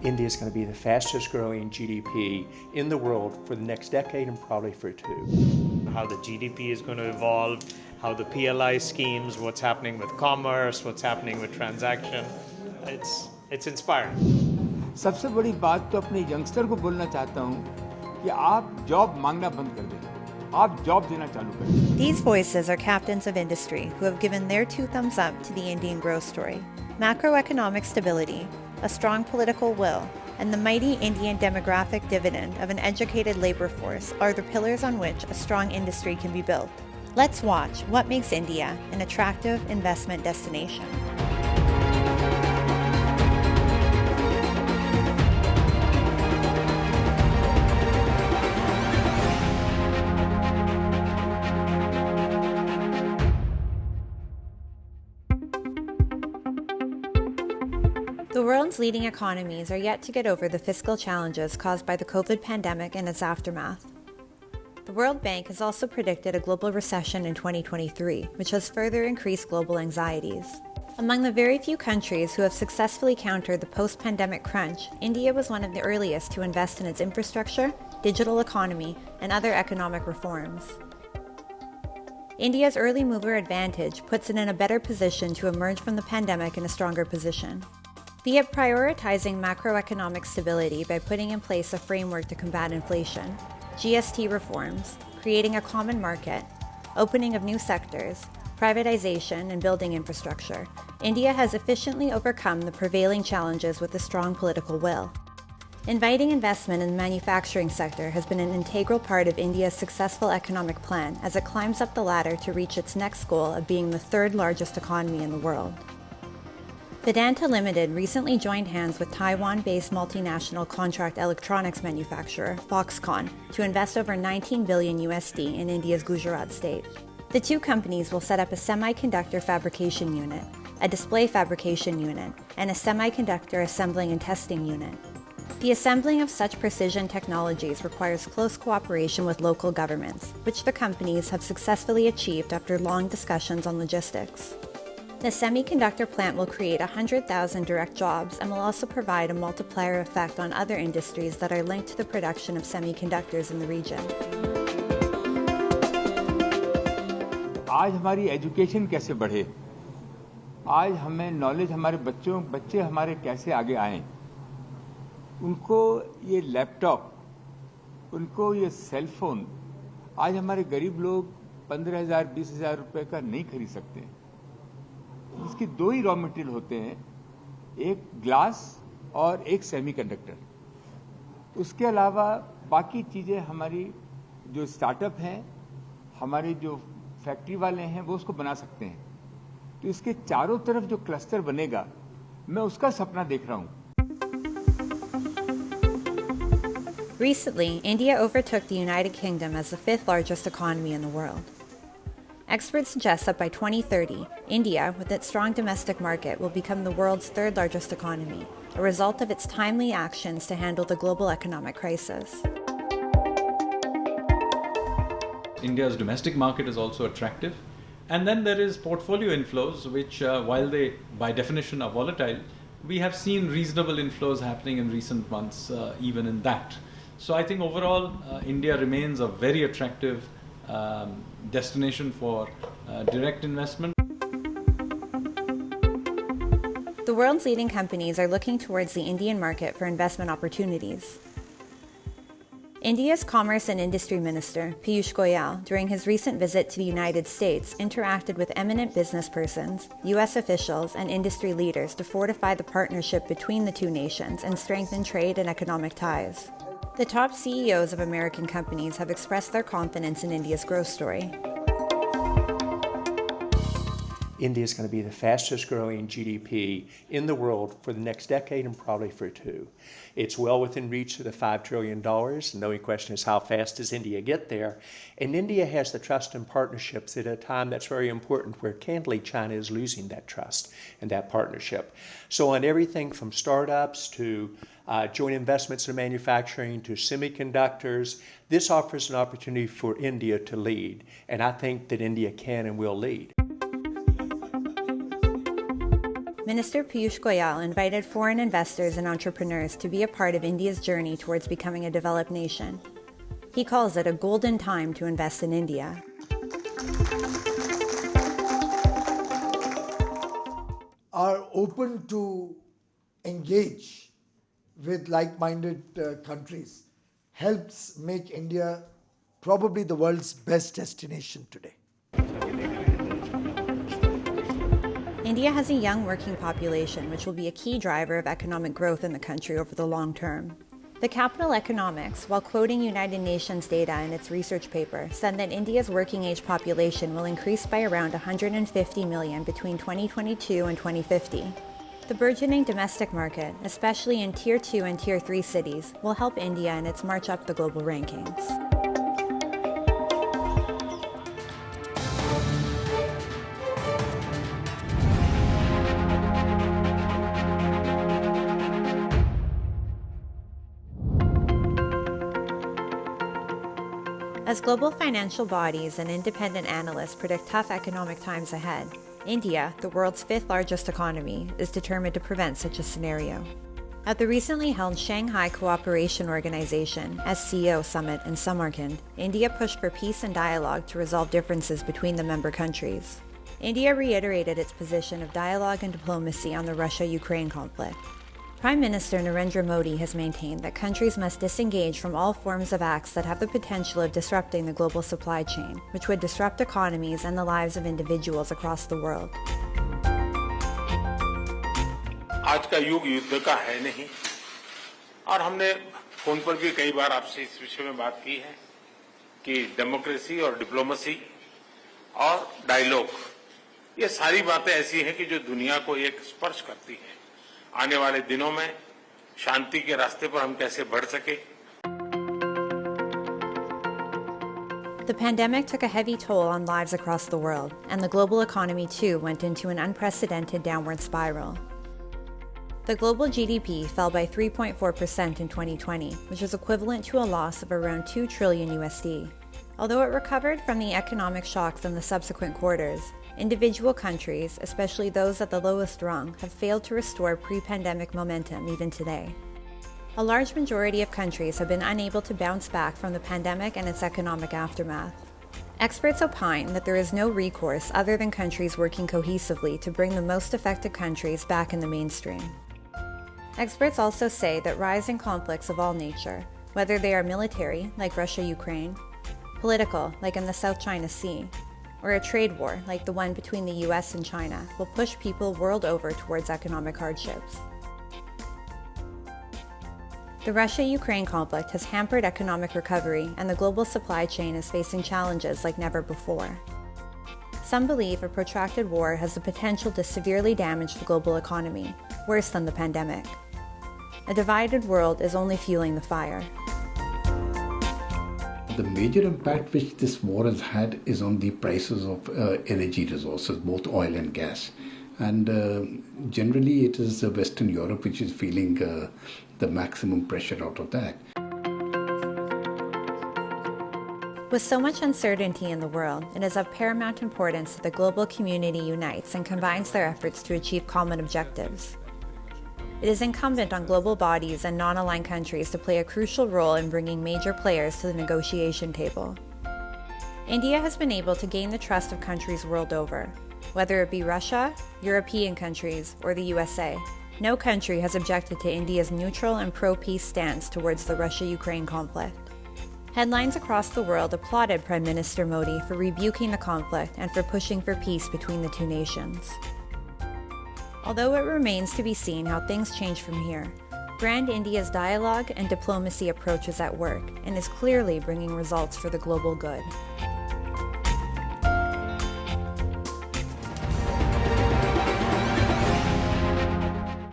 India is going to be the fastest growing GDP in the world for the next decade and probably for two. How the GDP is going to evolve, how the PLI schemes, what's happening with commerce, what's happening with transaction. It's inspiring. सबसे बड़ी बात तो अपने youngster को बोलना चाहता हूँ कि आप जॉब मांगना बंद कर दें, आप जॉब देना चालू करें. These voices are captains of industry who have given their 2 thumbs up to the Indian growth story. Macroeconomic stability, a strong political will, and the mighty Indian demographic dividend of an educated labor force are the pillars on which a strong industry can be built. Let's watch what makes India an attractive investment destination. The world's leading economies are yet to get over the fiscal challenges caused by the COVID pandemic and its aftermath. The World Bank has also predicted a global recession in 2023, which has further increased global anxieties. Among the very few countries who have successfully countered the post-pandemic crunch, India was one of the earliest to invest in its infrastructure, digital economy, and other economic reforms. India's early mover advantage puts it in a better position to emerge from the pandemic in a stronger position. Be it prioritizing macroeconomic stability by putting in place a framework to combat inflation, GST reforms, creating a common market, opening of new sectors, privatization, and building infrastructure, India has efficiently overcome the prevailing challenges with a strong political will. Inviting investment in the manufacturing sector has been an integral part of India's successful economic plan as it climbs up the ladder to reach its next goal of being the 3rd largest economy in the world. Vedanta Limited recently joined hands with Taiwan-based multinational contract electronics manufacturer Foxconn to invest over $19 billion USD in India's Gujarat state. The 2 companies will set up a semiconductor fabrication unit, a display fabrication unit, and a semiconductor assembling and testing unit. The assembling of such precision technologies requires close cooperation with local governments, which the companies have successfully achieved after long discussions on logistics. The semiconductor plant will create 100,000 direct jobs and will also provide a multiplier effect on other industries that are linked to the production of semiconductors in the region. आज हमारी education कैसे बढ़े, आज हमें knowledge हमारे बच्चे हमारे कैसे आगे आएं, उनको ये लैपटॉप, उनको ये सेल फोन, आज हमारे गरीब लोग 15,000 20,000 रुपए का नहीं खरीद सकते. इसकी 2 ही रॉ मटेरियल होते हैं, एक ग्लास और एक सेमीकंडक्टर. उसके अलावा बाकी चीजें हमारी जो स्टार्टअप हैं, हमारे जो फैक्ट्री वाले हैं, वो उसको बना सकते हैं. तो इसके चारों तरफ जो क्लस्टर बनेगा, मैं उसका सपना देख रहा हूं. Recently, India overtook the United Kingdom as the 5th largest economy in the world. Experts suggest that by 2030, India, with its strong domestic market, will become the world's 3rd largest economy, a result of its timely actions to handle the global economic crisis. India's domestic market is also attractive. And then there is portfolio inflows, which while they by definition are volatile, we have seen reasonable inflows happening in recent months, even in that. So I think overall, India remains a very attractive destination for direct investment. The world's leading companies are looking towards the Indian market for investment opportunities. India's Commerce and Industry Minister, Piyush Goyal, during his recent visit to the United States, interacted with eminent business persons, U.S. officials, and industry leaders to fortify the partnership between the 2 nations and strengthen trade and economic ties. The top CEOs of American companies have expressed their confidence in India's growth story. India is going to be the fastest growing GDP in the world for the next decade and probably for two. It's well within reach of the $5 trillion. The only question is how fast does India get there? And India has the trust and partnerships at a time that's very important where candidly China is losing that trust and that partnership. So on everything from startups to joint investments in manufacturing to semiconductors, this offers an opportunity for India to lead. And I think that India can and will lead. Minister Piyush Goyal invited foreign investors and entrepreneurs to be a part of India's journey towards becoming a developed nation. He calls it a golden time to invest in India. Are open to engage with like-minded countries helps make India probably the world's best destination today. India has a young working population, which will be a key driver of economic growth in the country over the long term. The Capital Economics, while quoting United Nations data in its research paper, said that India's working-age population will increase by around 150 million between 2022 and 2050. The burgeoning domestic market, especially in Tier 2 and Tier 3 cities, will help India in its march up the global rankings. As global financial bodies and independent analysts predict tough economic times ahead, India, the world's fifth largest economy, is determined to prevent such a scenario. At the recently held Shanghai Cooperation Organization (SCO) summit in Samarkand, India pushed for peace and dialogue to resolve differences between the member countries. India reiterated its position of dialogue and diplomacy on the Russia-Ukraine conflict. Prime Minister Narendra Modi has maintained that countries must disengage from all forms of acts that have the potential of disrupting the global supply chain, which would disrupt economies and the lives of individuals across the world. आज का युग युद्ध का है नहीं और हमने phone पर भी कई बार आपसे इस विषय में बात की है कि डेमोक्रेसी और डिप्लोमेसी और डायलॉग ये सारी बातें ऐसी हैं कि जो दुनिया को एक स्पर्श करती हैं। आने वाले दिनों में शांति के रास्ते पर हम कैसे बढ़ सके। The pandemic took a heavy toll on lives across the world, and the global economy too went into an unprecedented downward spiral. The global GDP fell by 3.4% in 2020, which is equivalent to a loss of around 2 trillion USD. Although it recovered from the economic shocks in the subsequent quarters, individual countries, especially those at the lowest rung, have failed to restore pre-pandemic momentum even today. A large majority of countries have been unable to bounce back from the pandemic and its economic aftermath. Experts opine that there is no recourse other than countries working cohesively to bring the most affected countries back in the mainstream. Experts also say that rising conflicts of all nature, whether they are military, like Russia-Ukraine, political, like in the South China Sea, or a trade war, like the one between the US and China, will push people world over towards economic hardships. The Russia-Ukraine conflict has hampered economic recovery, and the global supply chain is facing challenges like never before. Some believe a protracted war has the potential to severely damage the global economy, worse than the pandemic. A divided world is only fueling the fire. The major impact which this war has had is on the prices of energy resources, both oil and gas. And generally it is Western Europe which is feeling the maximum pressure out of that. With so much uncertainty in the world, it is of paramount importance that the global community unites and combines their efforts to achieve common objectives. It is incumbent on global bodies and non-aligned countries to play a crucial role in bringing major players to the negotiation table. India has been able to gain the trust of countries world over. Whether it be Russia, European countries, or the USA, no country has objected to India's neutral and pro-peace stance towards the Russia-Ukraine conflict. Headlines across the world applauded Prime Minister Modi for rebuking the conflict and for pushing for peace between the two nations. Although it remains to be seen how things change from here, Brand India's dialogue and diplomacy approach is at work and is clearly bringing results for the global good.